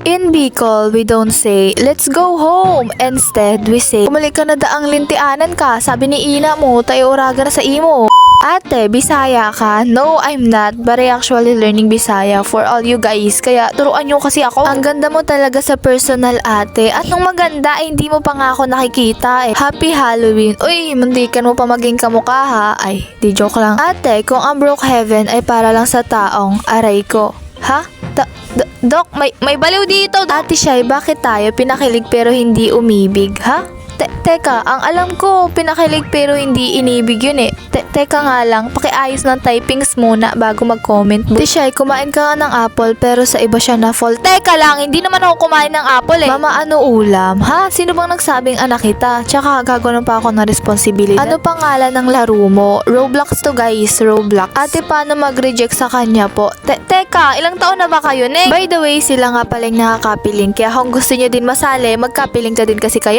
In Bicol, we don't say, let's go home. Instead, we say, kumalik ka na daang lintianan ka. Sabi ni ina mo, tayo uraga na sa imo. Ate, Bisaya ka? No, I'm not, but I actually learning Bisaya for all you guys. Kaya turuan nyo kasi ako. Ang ganda mo talaga sa personal, ate. At nung maganda, ay hindi mo pa nga ako nakikita eh. Happy Halloween. Uy, muntikan mo pa maging kamukha ha. Ay, di joke lang. Ate, kung ang broke heaven ay para lang sa taong, aray ko. Ha? Dok, may baliw dito. Ate Shai, bakit tayo pinakilig pero hindi umibig, ha? Teka, ang alam ko, pinakilig pero hindi inibig yun eh. Teka nga lang, pakiayos ng typings muna bago mag-comment. Ate Shai, kumain ka nga ng apple pero sa iba siya na fall. Teka lang, hindi naman ako kumain ng apple eh. Mama, ano ulam? Ha? Sino bang nagsabing anak kita? Tsaka gagawin pa ako ng responsibility. Ano pangalan ng laro mo? Roblox to guys, Roblox. Ate, paano mag-reject sa kanya po? Teka, ilang taon na ba kayo, Neng? By the way, sila nga palang nakakapiling. Kaya kung gusto nyo din masali, magkapiling ka din kasi kayo.